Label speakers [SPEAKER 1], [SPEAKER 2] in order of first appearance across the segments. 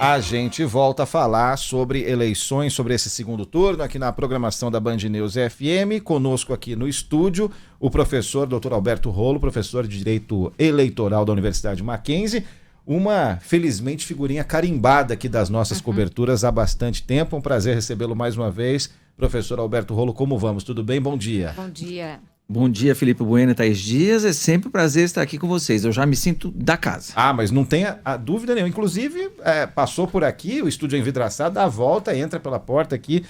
[SPEAKER 1] A gente volta a falar sobre eleições, sobre esse segundo turno, aqui na programação da Band News FM. Conosco aqui no estúdio, o professor Dr. Alberto Rolo, professor de Direito Eleitoral da Universidade Mackenzie. Uma, felizmente, figurinha carimbada aqui das nossas coberturas há bastante tempo. Um prazer recebê-lo mais uma vez. Professor Alberto Rolo, como vamos? Tudo bem? Bom dia.
[SPEAKER 2] Bom dia.
[SPEAKER 3] Bom dia, Felipe Bueno e Thaís Dias. É sempre um prazer estar aqui com vocês. Eu já me sinto da casa.
[SPEAKER 1] Ah, mas não tenha a dúvida nenhuma. Inclusive, passou por aqui, o estúdio é envidraçado, dá a volta, entra pela porta aqui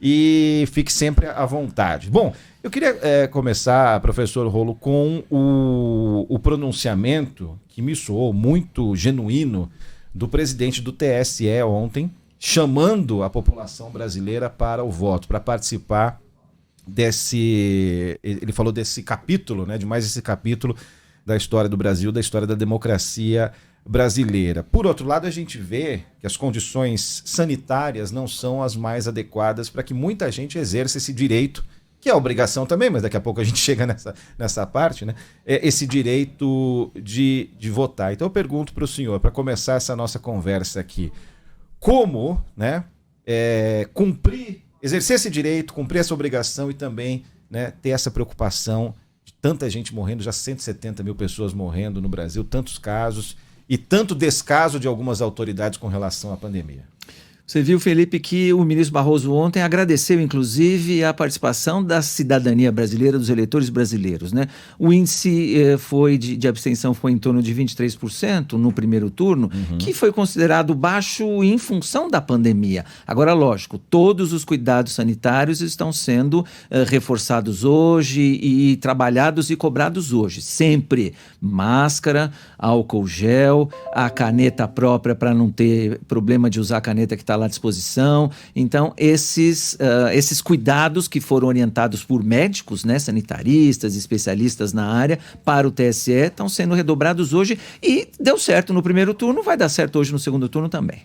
[SPEAKER 1] e fique sempre à vontade. Bom, eu queria começar, professor Rolo, com o pronunciamento que me soou muito genuíno do presidente do TSE ontem, chamando a população brasileira para o voto, para participar ele falou desse capítulo, né, de mais esse capítulo da história do Brasil, da história da democracia brasileira. Por outro lado, a gente vê que as condições sanitárias não são as mais adequadas para que muita gente exerça esse direito, que é obrigação também, mas daqui a pouco a gente chega nessa parte, né? Esse direito de votar. Então eu pergunto para o senhor, para começar essa nossa conversa aqui, como, né, exercer esse direito, cumprir essa obrigação e também, né, ter essa preocupação de tanta gente morrendo, já 170 mil pessoas morrendo no Brasil, tantos casos e tanto descaso de algumas autoridades com relação à pandemia.
[SPEAKER 3] Você viu, Felipe, que o ministro Barroso ontem agradeceu, inclusive, a participação da cidadania brasileira, dos eleitores brasileiros, né? O índice de abstenção foi em torno de 23% no primeiro turno, que foi considerado baixo em função da pandemia. Agora, lógico, todos os cuidados sanitários estão sendo reforçados hoje e trabalhados e cobrados hoje. Sempre máscara, álcool gel, a caneta própria para não ter problema de usar a caneta que está à disposição. Então, esses cuidados que foram orientados por médicos, né, sanitaristas, especialistas na área, para o TSE, estão sendo redobrados hoje e deu certo no primeiro turno, vai dar certo hoje no segundo turno também.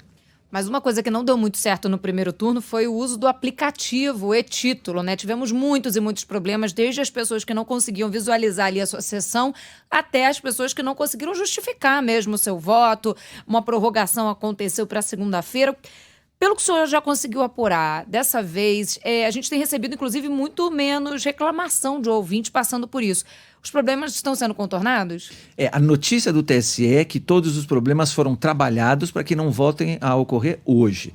[SPEAKER 2] Mas uma coisa que não deu muito certo no primeiro turno foi o uso do aplicativo e-título, né? Tivemos muitos e muitos problemas, desde as pessoas que não conseguiam visualizar ali a sua sessão, até as pessoas que não conseguiram justificar mesmo o seu voto. Uma prorrogação aconteceu para segunda-feira. Pelo que o senhor já conseguiu apurar, dessa vez, a gente tem recebido, inclusive, muito menos reclamação de ouvinte passando por isso. Os problemas estão sendo contornados?
[SPEAKER 3] A notícia do TSE é que todos os problemas foram trabalhados para que não voltem a ocorrer hoje.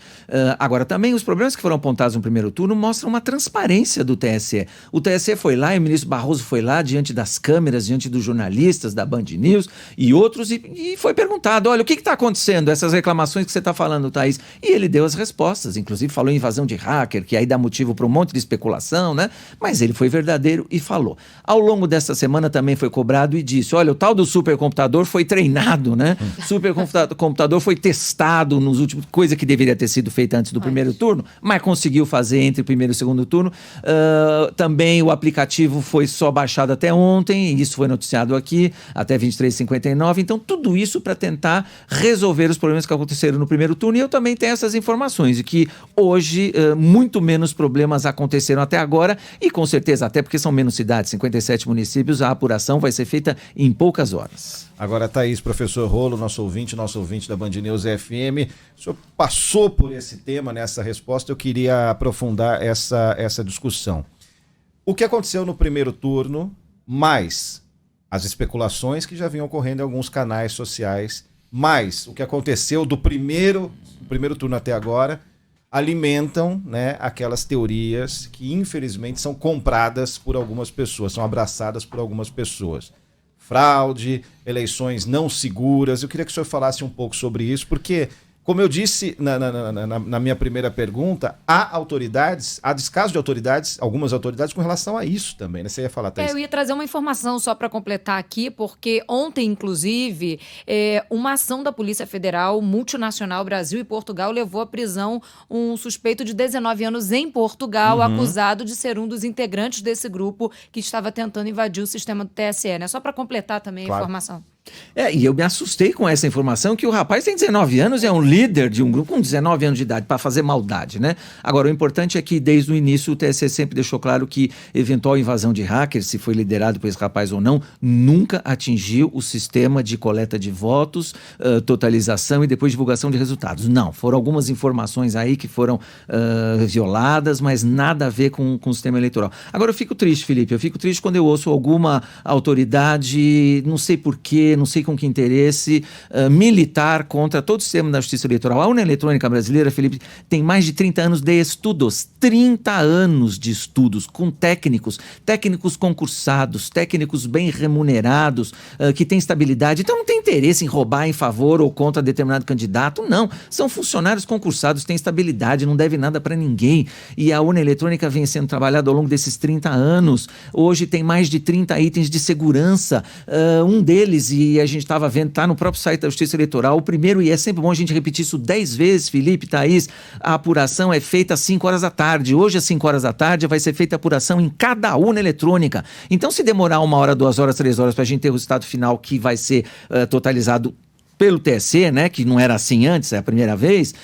[SPEAKER 3] Agora, também os problemas que foram apontados no primeiro turno mostram uma transparência do TSE. O TSE foi lá e o ministro Barroso foi lá diante das câmeras, diante dos jornalistas da Band News e outros e foi perguntado, olha, o que está acontecendo? Essas reclamações que você está falando, Thaís? E ele deu as respostas, inclusive falou em invasão de hacker, que aí dá motivo para um monte de especulação, né? Mas ele foi verdadeiro e falou. Ao longo dessa semana também foi cobrado e disse, olha, o tal do supercomputador foi treinado, né? Supercomputador foi testado nos últimos, coisa que deveria ter sido feita antes do primeiro turno, mas conseguiu fazer entre o primeiro e o segundo turno. Também o aplicativo foi só baixado até ontem, e isso foi noticiado aqui, até 23h59. Então, tudo isso para tentar resolver os problemas que aconteceram no primeiro turno. E eu também tenho essas informações de que hoje muito menos problemas aconteceram até agora, e com certeza, até porque são menos cidades, 57 municípios, a apuração vai ser feita em poucas horas.
[SPEAKER 1] Agora, Thaís, professor Rolo, nosso ouvinte da Band News FM, o senhor passou por esse tema nessa resposta, eu queria aprofundar essa discussão. O que aconteceu no primeiro turno, mais as especulações que já vinham ocorrendo em alguns canais sociais, mais o que aconteceu do primeiro turno até agora, alimentam, né, aquelas teorias que infelizmente são compradas por algumas pessoas, são abraçadas por algumas pessoas. Fraude, eleições não seguras. Eu queria que o senhor falasse um pouco sobre isso, porque, como eu disse na minha primeira pergunta, há descaso de autoridades, algumas autoridades com relação a isso também, né? Você ia falar, Thaís?
[SPEAKER 2] Eu ia trazer uma informação só para completar aqui, porque ontem, inclusive, uma ação da Polícia Federal multinacional Brasil e Portugal levou à prisão um suspeito de 19 anos em Portugal, acusado de ser um dos integrantes desse grupo que estava tentando invadir o sistema do TSE, né? Só para completar também a informação.
[SPEAKER 3] E eu me assustei com essa informação que o rapaz tem 19 anos e é um líder de um grupo com 19 anos de idade para fazer maldade, né? Agora, o importante é que desde o início o TSE sempre deixou claro que eventual invasão de hackers, se foi liderado por esse rapaz ou não, nunca atingiu o sistema de coleta de votos, totalização e depois divulgação de resultados. Não, foram algumas informações aí que foram violadas, mas nada a ver com o sistema eleitoral. Agora, eu fico triste, Felipe, eu fico triste quando eu ouço alguma autoridade, não sei porquê, não sei com que interesse, militar contra todo o sistema da justiça eleitoral. A urna eletrônica brasileira, Felipe, tem mais de 30 anos de estudos, 30 anos de estudos com técnicos concursados, técnicos bem remunerados, que têm estabilidade. Então não tem interesse em roubar em favor ou contra determinado candidato, não. São funcionários concursados, têm estabilidade, não deve nada para ninguém. E a urna eletrônica vem sendo trabalhada ao longo desses 30 anos. Hoje tem mais de 30 itens de segurança. Um deles, e a gente estava vendo, está no próprio site da Justiça Eleitoral, o primeiro, e é sempre bom a gente repetir isso 10 vezes, Felipe, Thaís, a apuração é feita às 5 horas da tarde. Hoje, às 5 horas da tarde, vai ser feita a apuração em cada urna eletrônica. Então, se demorar 1 hora, 2 horas, 3 horas para a gente ter o resultado final que vai ser totalizado pelo TSE, né, que não era assim antes, é a primeira vez,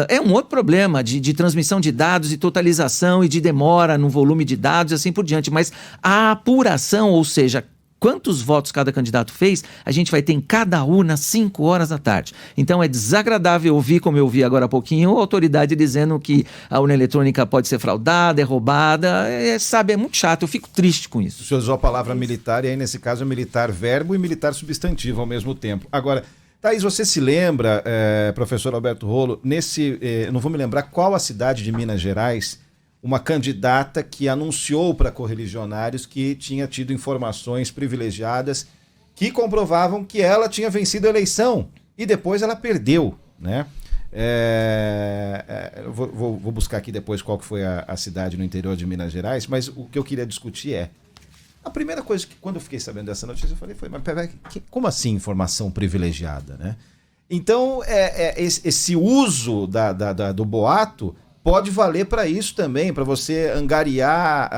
[SPEAKER 3] é um outro problema de transmissão de dados, de totalização e de demora no volume de dados e assim por diante. Mas a apuração, ou seja, quantos votos cada candidato fez, a gente vai ter em cada urna às 5 horas da tarde. Então é desagradável ouvir, como eu ouvi agora há pouquinho, a autoridade dizendo que a urna eletrônica pode ser fraudada, é roubada, sabe, é muito chato, eu fico triste com isso.
[SPEAKER 1] O senhor usou a palavra militar, e aí nesse caso é militar verbo e militar substantivo ao mesmo tempo. Agora, Thaís, você se lembra, professor Alberto Rolo, não vou me lembrar qual a cidade de Minas Gerais, uma candidata que anunciou para correligionários que tinha tido informações privilegiadas que comprovavam que ela tinha vencido a eleição e depois ela perdeu, né? Vou buscar aqui depois qual que foi a cidade no interior de Minas Gerais, mas o que eu queria discutir é a primeira coisa que, quando eu fiquei sabendo dessa notícia, eu falei, mas peraí, como assim informação privilegiada, né? Então, esse uso do boato pode valer para isso também, para você angariar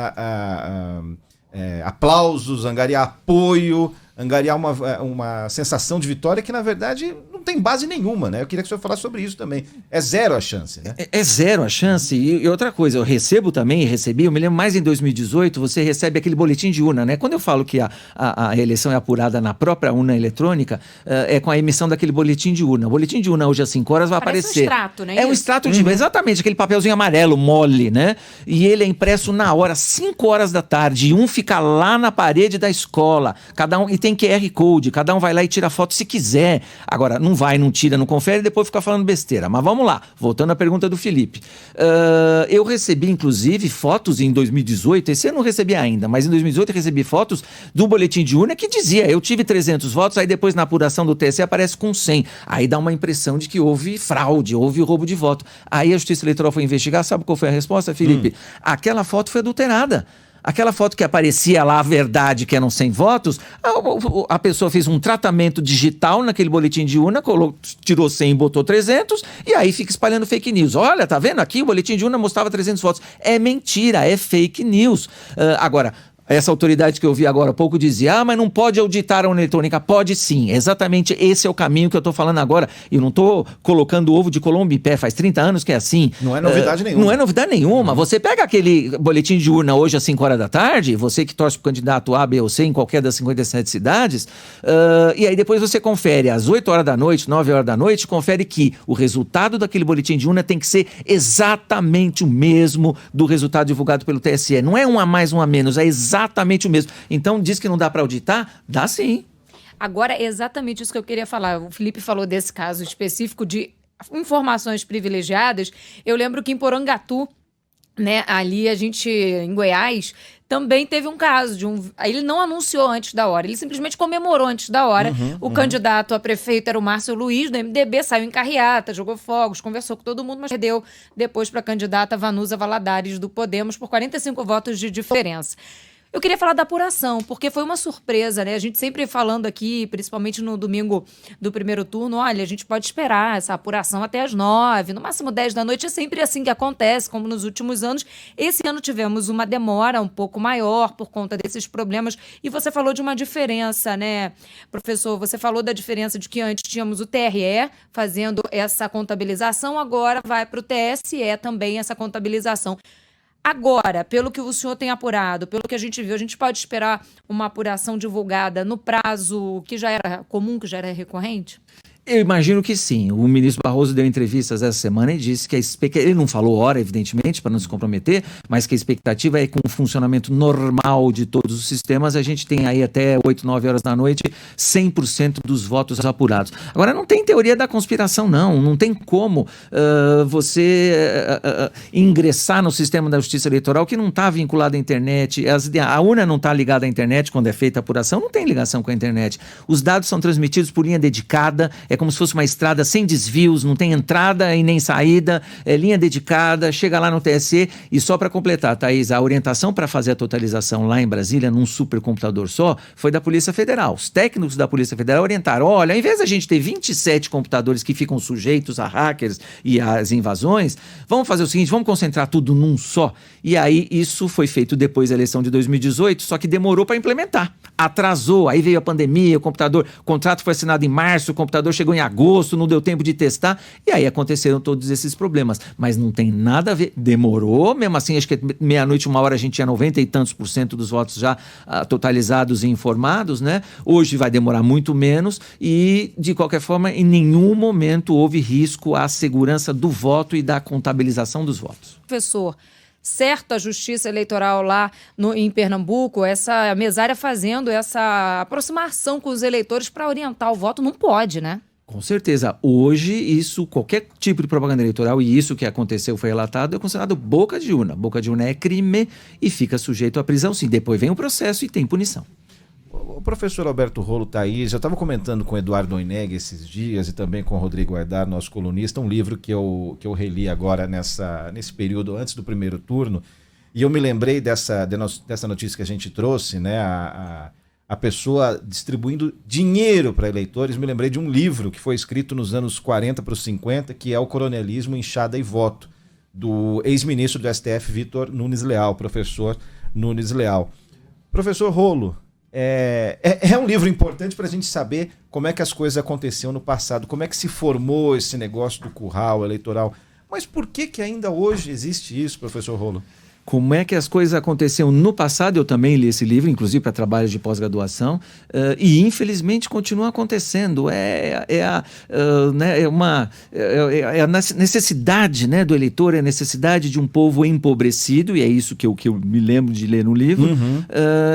[SPEAKER 1] aplausos, angariar apoio, angariar uma sensação de vitória que, na verdade, não tem base nenhuma, né? Eu queria que o senhor falasse sobre isso também. É zero a chance, né?
[SPEAKER 3] É zero a chance. E outra coisa, eu recebo também, eu me lembro mais em 2018, você recebe aquele boletim de urna, né? Quando eu falo que a eleição é apurada na própria urna eletrônica, é com a emissão daquele boletim de urna. O boletim de urna hoje às 5 horas vai aparecer.
[SPEAKER 2] Um extrato, né?
[SPEAKER 3] É um extrato de... Exatamente, aquele papelzinho amarelo, mole, né? E ele é impresso na hora, 5 horas da tarde, e um fica lá na parede da escola. Cada um... E tem QR Code, cada um vai lá e tira foto se quiser. Agora, não vai, não tira, não confere e depois fica falando besteira. Mas vamos lá, voltando à pergunta do Felipe. Eu recebi, inclusive, fotos em 2018, esse eu não recebi ainda, mas em 2018 eu recebi fotos do boletim de urna que dizia, eu tive 300 votos, aí depois na apuração do TSE aparece com 100. Aí dá uma impressão de que houve fraude, houve roubo de voto. Aí a Justiça Eleitoral foi investigar, sabe qual foi a resposta, Felipe? Aquela foto foi adulterada. Aquela foto que aparecia lá, a verdade, que eram 100 votos, a pessoa fez um tratamento digital naquele boletim de urna, tirou 100 e botou 300, e aí fica espalhando fake news. Olha, tá vendo aqui? O boletim de urna mostrava 300 votos. É mentira, é fake news. Agora... Essa autoridade que eu vi agora há pouco dizia, mas não pode auditar a urna eletrônica. Pode sim, exatamente esse é o caminho que eu estou falando agora. E eu não estou colocando ovo de Colombo em pé, faz 30 anos que é assim.
[SPEAKER 1] Não é novidade nenhuma.
[SPEAKER 3] Não é novidade nenhuma. Você pega aquele boletim de urna hoje às 5 horas da tarde, você que torce para o candidato A, B ou C em qualquer das 57 cidades, e aí depois você confere às 8 horas da noite, 9 horas da noite, confere que o resultado daquele boletim de urna tem que ser exatamente o mesmo do resultado divulgado pelo TSE. Não é um a mais, um a menos, é exatamente o mesmo. Então, diz que não dá para auditar? Dá sim.
[SPEAKER 2] Agora, é exatamente isso que eu queria falar. O Felipe falou desse caso específico de informações privilegiadas. Eu lembro que em Porangatu, né, ali em Goiás, também teve um caso ele não anunciou antes da hora, ele simplesmente comemorou antes da hora. O candidato a prefeito era o Márcio Luiz, do MDB, saiu em carreata, jogou fogos, conversou com todo mundo, mas perdeu depois para a candidata Vanusa Valadares, do Podemos, por 45 votos de diferença. Eu queria falar da apuração, porque foi uma surpresa, né? A gente sempre falando aqui, principalmente no domingo do primeiro turno, olha, a gente pode esperar essa apuração até as 9, no máximo 10 da noite. É sempre assim que acontece, como nos últimos anos. Esse ano tivemos uma demora um pouco maior por conta desses problemas. E você falou de uma diferença, né, professor? Você falou da diferença de que antes tínhamos o TRE fazendo essa contabilização, agora vai para o TSE também essa contabilização. Agora, pelo que o senhor tem apurado, pelo que a gente viu, a gente pode esperar uma apuração divulgada no prazo que já era comum, que já era recorrente?
[SPEAKER 3] Eu imagino que sim. O ministro Barroso deu entrevistas essa semana e disse que ele não falou hora, evidentemente, para não se comprometer, mas que a expectativa é que com o funcionamento normal de todos os sistemas, a gente tem aí até 8, 9 horas da noite 100% dos votos apurados. Agora, não tem teoria da conspiração, não. Não tem como você ingressar no sistema da justiça eleitoral que não está vinculado à internet. A urna não está ligada à internet quando é feita a apuração, não tem ligação com a internet. Os dados são transmitidos por linha dedicada, é como se fosse uma estrada sem desvios, não tem entrada e nem saída, é linha dedicada, chega lá no TSE. E só para completar, Thaís, a orientação para fazer a totalização lá em Brasília, num supercomputador só, foi da Polícia Federal. Os técnicos da Polícia Federal orientaram, olha, ao invés da gente ter 27 computadores que ficam sujeitos a hackers e às invasões, vamos fazer o seguinte, vamos concentrar tudo num só. E aí isso foi feito depois da eleição de 2018, só que demorou para implementar. Atrasou, aí veio a pandemia, o contrato foi assinado em março, o computador chegou em agosto, não deu tempo de testar, e aí aconteceram todos esses problemas. Mas não tem nada a ver, demorou, mesmo assim, acho que meia-noite, 1 hora, a gente tinha 90 e tantos % dos votos já totalizados e informados, né? Hoje vai demorar muito menos e, de qualquer forma, em nenhum momento houve risco à segurança do voto e da contabilização dos votos.
[SPEAKER 2] Professor, certo a Justiça Eleitoral lá em Pernambuco, essa mesária fazendo essa aproximação com os eleitores para orientar o voto, não pode, né?
[SPEAKER 3] Com certeza. Hoje, qualquer tipo de propaganda eleitoral, e isso que aconteceu foi relatado, é considerado boca de urna. Boca de urna é crime e fica sujeito à prisão, sim. Depois vem o processo e tem punição.
[SPEAKER 1] O professor Alberto Rolo, Thaís, eu estava comentando com o Eduardo Oineg esses dias e também com o Rodrigo Aidar, nosso colunista, um livro que eu reli agora nesse período antes do primeiro turno, e eu me lembrei dessa notícia que a gente trouxe, né, a pessoa distribuindo dinheiro para eleitores. Me lembrei de um livro que foi escrito nos anos 40 para os 50, que é O Coronelismo, Enxada e Voto, do ex-ministro do STF, Vitor Nunes Leal, professor Nunes Leal. Professor Rolo, é um livro importante para a gente saber como é que as coisas aconteciam no passado, como é que se formou esse negócio do curral eleitoral. Mas por que ainda hoje existe isso, professor Rolo?
[SPEAKER 3] Como é que as coisas aconteciam no passado? Eu também li esse livro, inclusive para trabalhos de pós-graduação, e infelizmente continua acontecendo. É a necessidade, né, do eleitor, é a necessidade de um povo empobrecido, e é isso que eu me lembro de ler no livro,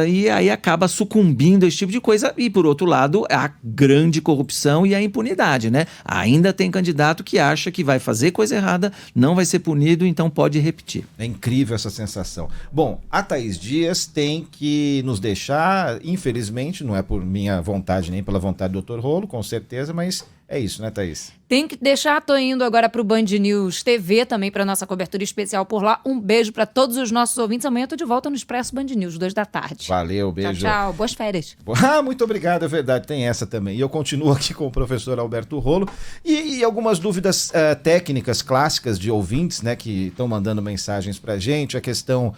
[SPEAKER 3] e aí acaba sucumbindo a esse tipo de coisa. E, por outro lado, a grande corrupção e a impunidade, né? Ainda tem candidato que acha que vai fazer coisa errada, não vai ser punido, então pode repetir.
[SPEAKER 1] É incrível essa sensação. Bom, a Thaís Dias tem que nos deixar, infelizmente, não é por minha vontade nem pela vontade do Dr. Rolo, com certeza, mas é isso, né, Thaís?
[SPEAKER 2] Tem que deixar, tô indo agora para o Band News TV também, para nossa cobertura especial por lá. Um beijo para todos os nossos ouvintes. Amanhã eu tô de volta no Expresso Band News, 2 da tarde.
[SPEAKER 1] Valeu, beijo.
[SPEAKER 2] Tchau, tchau. Boas férias.
[SPEAKER 1] Muito obrigado, é verdade, tem essa também. E eu continuo aqui com o professor Alberto Rolo e algumas dúvidas técnicas clássicas de ouvintes, né, que estão mandando mensagens pra gente. A questão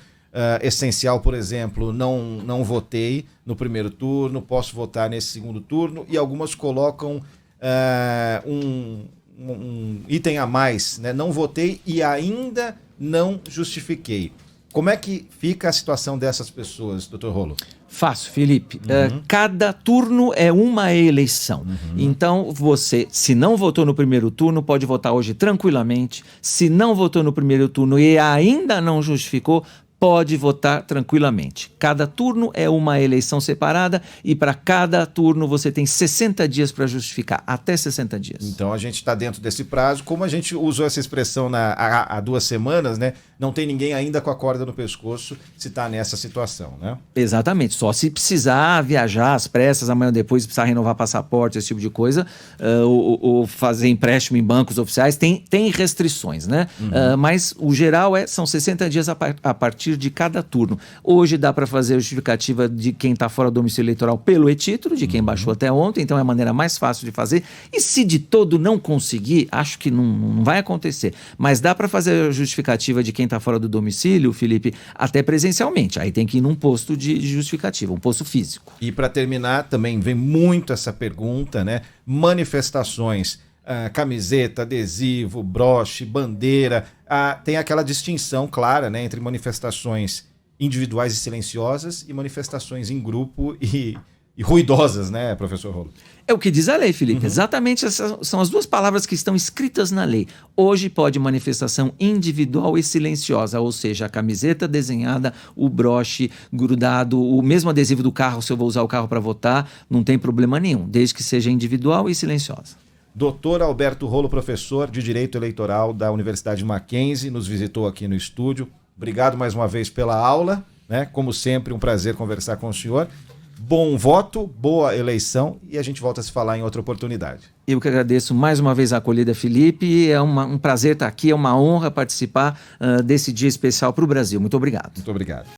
[SPEAKER 1] essencial, por exemplo, não votei no primeiro turno, posso votar nesse segundo turno, e algumas colocam um item a mais, né? Não votei e ainda não justifiquei. Como é que fica a situação dessas pessoas, doutor Rolo?
[SPEAKER 3] Fácil, Felipe. Cada turno é uma eleição. Então, você, se não votou no primeiro turno, pode votar hoje tranquilamente. Se não votou no primeiro turno e ainda não justificou, pode votar tranquilamente. Cada turno é uma eleição separada e para cada turno você tem 60 dias para justificar, até 60 dias.
[SPEAKER 1] Então a gente está dentro desse prazo. Como a gente usou essa expressão há 2 semanas, né? não tem ninguém ainda com a corda no pescoço se está nessa situação, né?
[SPEAKER 3] Exatamente, só se precisar viajar às pressas, amanhã ou depois, precisar renovar passaporte, esse tipo de coisa, ou fazer empréstimo em bancos oficiais, tem restrições, né? Mas o geral são 60 dias a partir de cada turno. Hoje dá para fazer a justificativa de quem está fora do domicílio eleitoral pelo e-título, de quem baixou até ontem, então é a maneira mais fácil de fazer. E se de todo não conseguir, acho que não vai acontecer, mas dá para fazer a justificativa de quem está fora do domicílio, Felipe, até presencialmente. Aí tem que ir num posto de justificativa, um posto físico.
[SPEAKER 1] E para terminar, também vem muito essa pergunta, né? Manifestações, camiseta, adesivo, broche, bandeira, tem aquela distinção clara, né, entre manifestações individuais e silenciosas e manifestações em grupo e ruidosas, né, professor Rolo?
[SPEAKER 3] É o que diz a lei, Felipe. Exatamente essas são as duas palavras que estão escritas na lei. Hoje pode manifestação individual e silenciosa, ou seja, a camiseta desenhada, o broche grudado, o mesmo adesivo do carro, se eu vou usar o carro para votar, não tem problema nenhum, desde que seja individual e silenciosa.
[SPEAKER 1] Doutor Alberto Rolo, professor de Direito Eleitoral da Universidade Mackenzie, nos visitou aqui no estúdio. Obrigado mais uma vez pela aula, né? Como sempre, um prazer conversar com o senhor. Bom voto, boa eleição e a gente volta a se falar em outra oportunidade.
[SPEAKER 3] Eu que agradeço mais uma vez a acolhida, Felipe. É um prazer estar aqui, é uma honra participar desse dia especial para o Brasil. Muito obrigado.
[SPEAKER 1] Muito obrigado.